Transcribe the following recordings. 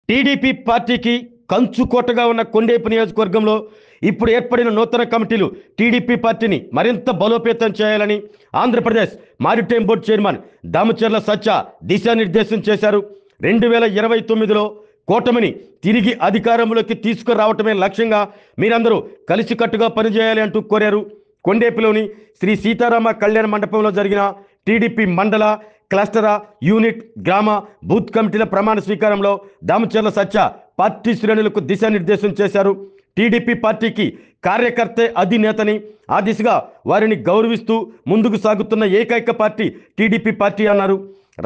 TDP పార్టీకి కంచుకోటగా ఉన్న కొండేపు నియోజకవర్గంలో ఇప్పుడు ఏర్పడిన నూతన కమిటీలు టీడీపీ పార్టీని మరింత బలోపేతం చేయాలని Andhra Pradesh maritime board chairman Damacharla Satya దిశానిర్దేశం చేశారు. 2029లో కూటమిని తిరిగి అధికారంలోకి తీసుకురావటమే లక్ష్యంగా మీరందరూ కలిసికట్టుగా పనిచేయాలి అంటూ కోరారు. కొండేపులోని శ్రీ సీతారామ కళ్యాణ మండపంలో జరిగిన టీడీపీ మండల, క్లస్టరా, యూనిట్, గ్రామ, బూత్ కమిటీల ప్రమాణ స్వీకారంలో దామచర్ల సత్య పార్టీ శ్రేణులకు దిశానిర్దేశం చేశారు. టీడీపీ పార్టీకి కార్యకర్తే అధినేతని, ఆ దిశగా వారిని గౌరవిస్తూ ముందుకు సాగుతున్న ఏకైక పార్టీ టీడీపీ పార్టీ అన్నారు.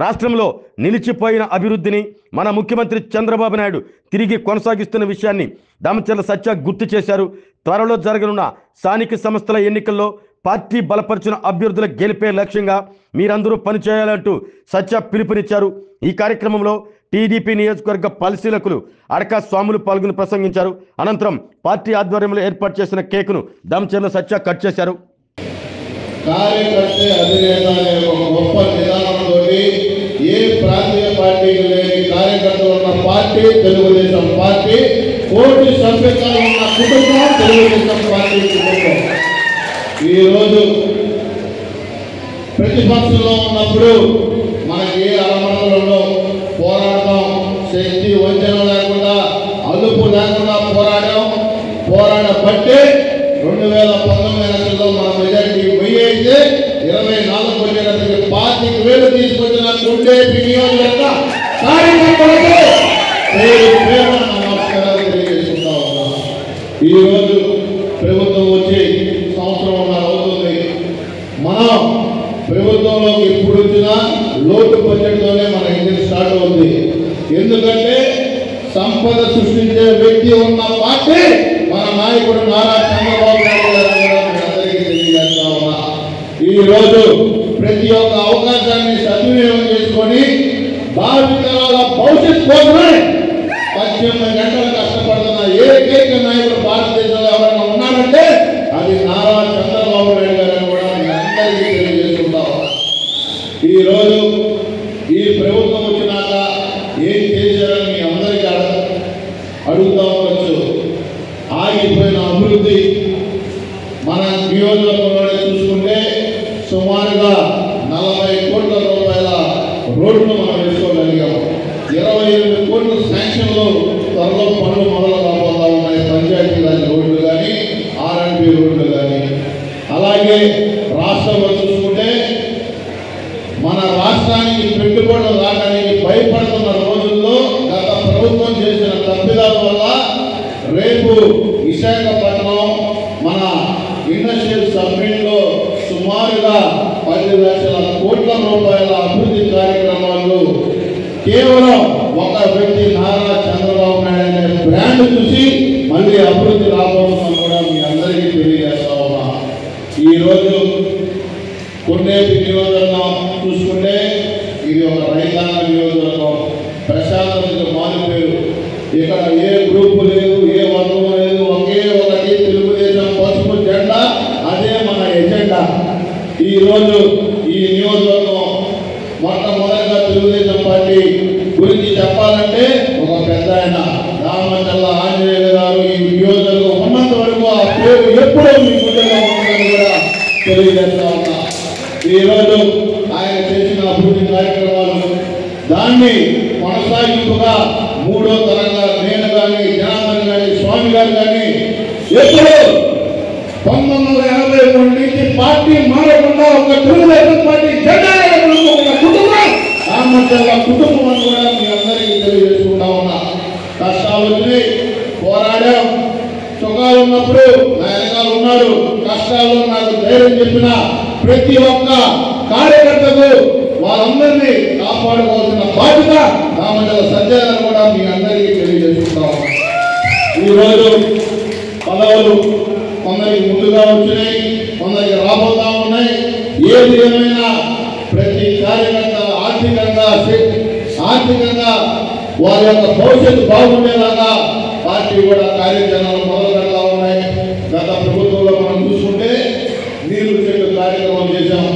రాష్ట్రంలో నిలిచిపోయిన అభివృద్ధిని మన ముఖ్యమంత్రి చంద్రబాబు నాయుడు తిరిగి కొనసాగిస్తున్న విషయాన్ని దామచర్ల సత్య గుర్తు చేశారు. త్వరలో జరగనున్న స్థానిక సంస్థల ఎన్నికల్లో పార్టీ బలపరిచిన అభ్యర్థుల గెలిపే లక్ష్యంగా మీరందరూ పనిచేయాలంటూ సత్య పిలుపునిచ్చారు. ఈ కార్యక్రమంలో టీడీపీ నియోజకవర్గ పరిశీలకులు అడకా స్వాములు పాల్గొని ప్రసంగించారు. అనంతరం పార్టీ ఆధ్వర్యంలో ఏర్పాటు చేసిన కేకును దామచర్ల సత్య కట్ చేశారు. కార్యకర్తే అధినేత అనే ఒక గొప్ప నిదానంతో ఏ ప్రాంతీయ పార్టీకి లేని కార్యకర్తలు ఉన్న పార్టీ తెలుగుదేశం పార్టీ, కోటి సభ్యత్వాలు ఉన్న కుటుంబం తెలుగుదేశం పార్టీ కుటుంబం. ఈరోజు ప్రతిపక్షంలో ఉన్నప్పుడు మనకి ఏ అలమడలలో పోరాడటం, శక్తి వంచన లేకుండా, అదుపు లేకుండా పోరాడబట్టే 2019 ఎన్నికల్లో మన మెజారిటీ 1000 అయితే 24 వచ్చేటప్పటికి 25,000 తీసుకొచ్చిన కొండేపి నియోజకవర్గ కార్యకర్తలకు పేరు నమస్కారాలు తెలియజేసుకుంటా ఉన్నాం. ఈరోజు ప్రభుత్వం వచ్చి సంవత్సరం అవుతుంది. మనం ప్రభుత్వంలోకి ఇప్పుడు వచ్చిన లోటు బడ్జెట్తోనే మన ఇంజిన్ స్టార్ట్ అవుతుంది. ఎందుకంటే సంపద సృష్టించే వ్యక్తి ఉన్న పార్టీ మన నాయకుడు నారా చంద్రబాబు నాయుడు గారు అందరికీ తెలియజేస్తా ఉన్నా. ఈరోజు ప్రతి ఒక్క అవకాశాన్ని సద్వినియోగం చేసుకొని భావితరాల భవిష్యత్ కోసమే 18 గంటలు కష్టపడుతున్న ఏకైక నాయకుడు భారతదేశంలో ఎవరైనా ఉన్నారంటే అది నారా చంద్రబాబు నాయుడు గారు అని కూడా మీ అందరికీ తెలియజేసుకుంటా ఉన్నా. ఈరోజు ఈ ప్రభుత్వం వచ్చినాక ఏం చేశారని మీ అందరికీ అడుగుతా ఉండొచ్చు. ఆగిపోయిన అభివృద్ధి మన నియోజకవర్గంలో చూసుకుంటే సుమారుగా 40 కోట్ల రూపాయల రోడ్లు మనం వేసుకోగలిగాము. 28 కోట్ల శాంక్షన్లు త్వరలో పనులు మొదలు కాబోతా ఉన్నాయి. పంచాయతీరాజ్ రోడ్లు కానీ, ఆర్ఎండ్బి రోడ్లు కానీ. అలాగే రాష్ట్రంలో చూసుకుంటే మన రాష్ట్రానికి పెట్టుబడులు రావడానికి భయపడుతున్న రోజుల్లో గత ప్రభుత్వం చేసిన తప్పిదాల వల్ల రేపు విశాఖపట్నం మన ఇండస్ట్రియల్ సబ్మిట్లో సుమారుగా 10 లక్షల కోట్ల రూపాయల అభివృద్ధి కార్యక్రమాలు కేవలం ఒక వ్యక్తి నారా చంద్రబాబు నాయుడు అనే బ్రాండ్ చూసి మళ్ళీ అభివృద్ధి రాబోతుందని కూడా మీ అందరికీ తెలియజేస్తా ఉన్నా. ఈరోజు కొండేపి నియోజకవర్గం చూసుకుంటే ఇది ఒక రైతాంగ నియోజకవర్గం. ప్రశాంతతకు మారిపోయారు. ఇక్కడ ఏ గ్రూపు లేదు, ఏ వర్గం లేదు. ఒకే ఒకటి తెలుగుదేశం పసుపు జెండా, అదే మన ఎజెండా. ఈరోజు ఈ నియోజకవర్గం మొట్టమొదటిగా తెలుగుదేశం పార్టీ గురించి చెప్పాలంటే ఒక పెద్ద ఆయన రామచల్ల ఆంజనేయులు గారు ఈ నియోజకవర్గం ఉన్నంత వరకు ఆ పేరు ఎప్పుడూ మీ గుండెలో ఉంటుందని కూడా తెలియజేస్తా ఉన్నా. ఈరోజు ఆయన చేసిన అభివృద్ధి కార్యక్రమాలు దాన్ని కొనసాగింపుగా 3వ తరంగా నేను కానీ, జనార్దన్ కానీ, స్వామి గారు కానీ ఎప్పుడు 1983 నుంచి పార్టీ మారకుండా ఒక తెలుగుదేశం పార్టీ జెండా ఒక కుటుంబం రామచల్ల కుటుంబం అని కూడా మీ అందరికీ తెలియజేసుకుంటా ఉన్నా. కష్టాలు వచ్చినాయి, పోరాడాం. సుఖాలు ఉన్నప్పుడు నా వెనకాల ఉన్నారు. కష్టాల్లో నాకు ధైర్యం చెప్పిన ప్రతి ఒక్క కార్యకర్తకు వాళ్ళందరినీ కాపాడుకోవాల్సిన బాధ్యత దామచర్ల సత్య కూడా మీ అందరికీ తెలియజేసుకుంటాం. ఈరోజు పదవులు కొందరికి ముందుగా వచ్చినాయి, కొందరికి రాబోతా ఉన్నాయి. ఏది ఏమైనా ప్రతి కార్యకర్త ఆర్థికంగా వారి యొక్క భవిష్యత్తు బాగుండేలాగా పార్టీ కూడా కార్యాచరణలు మొదలు పెడతా ఉన్నాయి. గత ప్రభుత్వంలో మనం చూసుకుంటే నీళ్లు చెట్టు కార్యక్రమం చేశాం.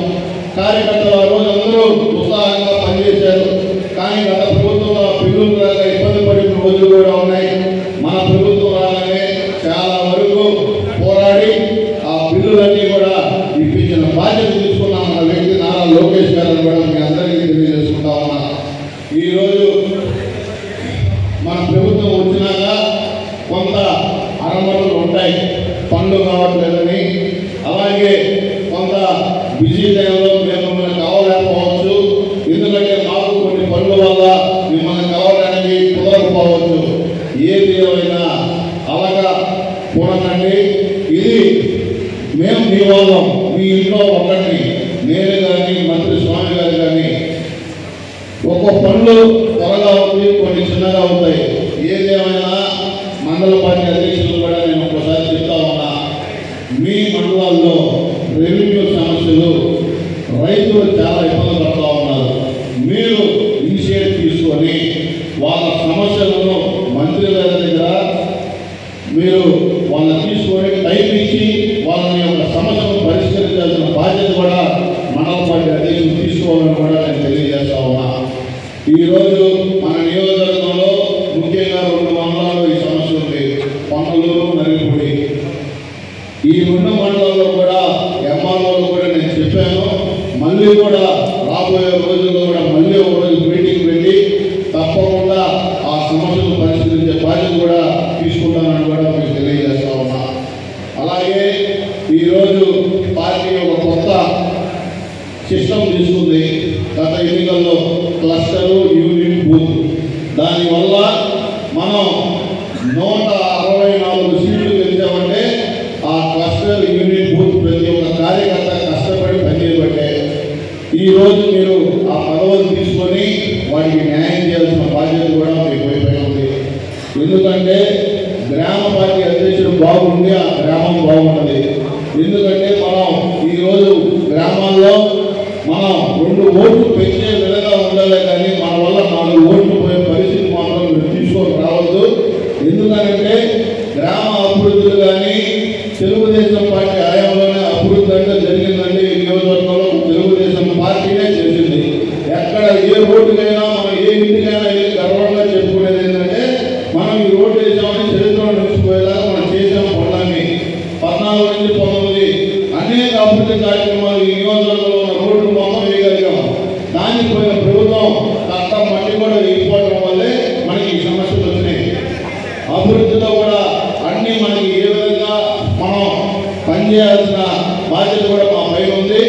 కార్యకర్తలు ఆ రోజు అందరూ ఉత్సాహంగా పనిచేశారు. కానీ గత ప్రభుత్వంలో పిల్లలు ఇబ్బంది పడి రోజులు కూడా ఉన్నాయి. మన ప్రభుత్వం రాగానే చాలా వరకు పోరాడి ఆ బిల్లులన్నీ కూడా ఇప్పించిన బాధ్యత తీసుకున్నాం మన వ్యక్తి నారా లోకేష్ గారిని కూడా మీ అందరికీ తెలియజేసుకుంటా ఉన్నా. ఈరోజు మన ప్రభుత్వం వచ్చినాక కొంత అరమతులు ఉంటాయి, పనులు కావట్లేదని, అలాగే కొంత బిజీ టైంలో మేము మిమ్మల్ని కావలేకపోవచ్చు, ఎందుకంటే మాకు కొన్ని పనుల వల్ల మిమ్మల్ని కావడానికి కుదరకపోవచ్చు. ఏది ఏమైనా అలాగా చూడకండి. ఇది మేము మీ వాళ్ళం, మీ ఇంట్లో ఒకటి నేను కానీ మంత్రి స్వామి గారు కానీ ఒక్కో పనులు త్వరగా అవుతాయి, కొన్ని చిన్నగా అవుతాయి. ఏదేమైనా మండల పార్టీ అధ్యక్షులు కూడా నేను ఒకసారి చెప్తా ఉన్నా, మీ మండలాల్లో రెవెన్యూ సమస్యలు రైతులు చాలా ఇబ్బంది పడుతూ ఉన్నారు. మీరు ఇనిషియేటివ్ తీసుకొని వాళ్ళ సమస్యలను మంత్రి గారి దగ్గర మీరు వాళ్ళని తీసుకొని టైం ఇచ్చి వాళ్ళని యొక్క సమస్యను పరిష్కరించాల్సిన బాధ్యత కూడా మండల పార్టీ అధ్యక్షులు తీసుకోవాలని కూడా నేను తెలియజేస్తా ఉన్నా. ఈరోజు మన నియోజకవర్గంలో ముఖ్యంగా 2 మండలాల్లో ఈ సమస్య ఉంది, పొన్నలూరు, నరిపూడి. ఈ 2 మండలాల్లో కూడా ఎంఆర్ఓలు కూడా నేను చెప్పాను. మళ్ళీ కూడా రాబోయే రోజుల్లో కూడా మళ్ళీ ఒక రోజు మీటింగ్ పెట్టి తప్పకుండా ఆ సమస్యను పరిష్కరించే బాధ్యత కూడా తీసుకుంటానని కూడా మీకు తెలియజేస్తా ఉన్నా. అలాగే ఈరోజు పార్టీ ఒక కొత్త సిస్టమ్ తీసుకుంది. గత ఎన్నికల్లో క్లస్టరు, యూనిట్, బూత్. దానివల్ల మనం 164 సీట్లు గెలిచామంటే ఆ క్లస్టర్, యూనిట్, బూత్ ప్రతి ఒక్క కార్యకర్త కష్టపడి పనిచేయబట్టే ఈరోజు మీరు ఆ పదవులు తీసుకొని వాటికి న్యాయం చేయాల్సిన బాధ్యత కూడా మీకు వైపై ఉంది. ఎందుకంటే గ్రామ పార్టీ అధ్యక్షుడు బాగుంది, ఆ గ్రామం బాగున్నది. ఎందుకంటే మనం ఈరోజు గ్రామాల్లో మనం 2 ఓట్లు పెంచే విధంగా ఉండాలి, కానీ మన వల్ల 4 ఓట్లు పోయే పరిస్థితి మాత్రం మీరు తీసుకొని రావద్దు. ఎందుకంటే గ్రామ అభివృద్ధులు కానీ తెలుగుదేశం పార్టీ హయాంలోనే అభివృద్ధి అంటే జరిగిందంటే ఈ నియోజకవర్గంలో తెలుగుదేశం పార్టీనే చేసింది. ఎక్కడ ఏ రోడ్డుకైనా మనం ఏ ఇంటికైనా వెళ్ళి గర్వంగా చెప్పుకునేది ఏంటంటే మనం ఈ రోడ్డు వేసామని చరిత్రలో నిలిచిపోయేలాగా మనం చేసాం పనులన్నీ. 14 నుంచి 19 అనేక అభివృద్ధి కార్యక్రమాలు ఈ నియోజకవర్గంలో ఉన్న రోడ్లు మొత్తం వేయగలిగాం. దానికి పోయిన ప్రభుత్వం కట్ట మట్టి కూడా వేయకపోవడం వల్లే మనకి ఈ సమస్యలు వచ్చినాయి. అభివృద్ధిలో కూడా అన్ని మనకి ఏ విధంగా మనం పనిచేయాల్సిన బాధ్యత కూడా మా పైన ఉంది.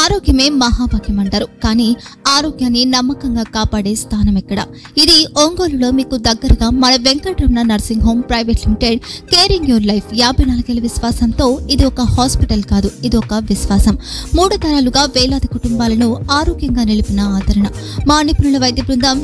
ఆరోగ్యమే మహాభాగ్యం అంటారు, కానీ ఆరోగ్యాన్ని నమ్మకంగా కాపాడే స్థానం ఎక్కడ? ఇది ఒంగోలులో మీకు దగ్గరగా మన Venkataramana nursing home private limited. Caring your life 54 ఏళ్ల విశ్వాసంతో ఇది ఒక హాస్పిటల్ కాదు, ఇది ఒక విశ్వాసం. 3 తరాలుగా వేలాది కుటుంబాలను ఆరోగ్యంగా నిలిపిన ఆదరణ. మా నిపుణుల వైద్య బృందం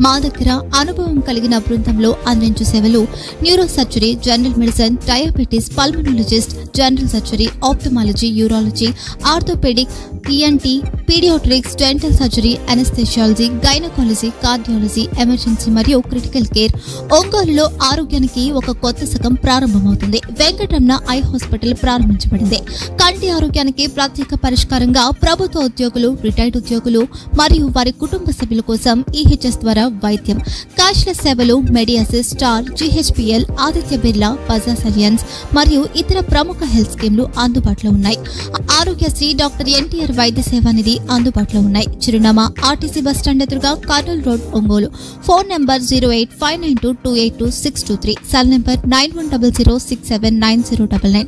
మా దగ్గర అనుభవం కలిగిన బృందంలో అందించే సేవలు neuro surgery, general medicine, diabetes, pulmonologist, general surgery, ophthalmology, urology, orthopaedic, ENT, paediatrics, dental surgery, anaesthesiology, gynaecology, cardiology, emergency మరియు క్రిటికల్ కేర్. ఒంగోలులో ఆరోగ్యానికి ఒక కొత్త శకం ప్రారంభమవుతుంది. వెంకటరమణ ఐ హాస్పిటల్ ప్రారంభించబడింది. కంటి ఆరోగ్యానికి ప్రత్యేక పరిష్కారంగా ప్రభుత్వ ఉద్యోగులు, రిటైర్డ్ ఉద్యోగులు మరియు వారి కుటుంబ సభ్యుల కోసం EHS ద్వారా వైద్యం, క్యాష్లెస్ సేవలు, Mediassist, Star, GHPL, Aditya Birla, Bajaj Allianz మరియు ఇతర ప్రముఖ హెల్త్ స్కీమ్లు అందుబాటులో ఉన్నాయి. ఆరోగ్యశ్రీ, డాక్టర్ NTR వైద్య సేవా నిధి అందుబాటులో ఉన్నాయి. చిరునామా RTC బస్టాండ్ ఎదురుగా, Kurnool road, Ongole. Phone number 08592282623, cell number 9100679099,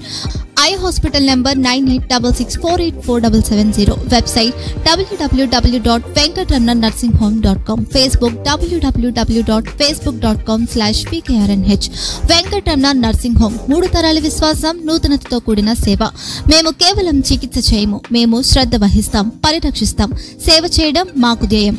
eye hospital number 9866484770, website www.venkatramannursing.com, Facebook www.facebook.com/pkrnh. Venkataramana nursing home, 3 తరాల విశ్వాసం, నూతనతతో కూడిన సేవ. మేము కేవలం చికిత్స చేయము, మేము శ్రద్ధ వహిస్తాం, పరిరక్షిస్తాం. సేవ చేయడం మాకు ధ్యేయం.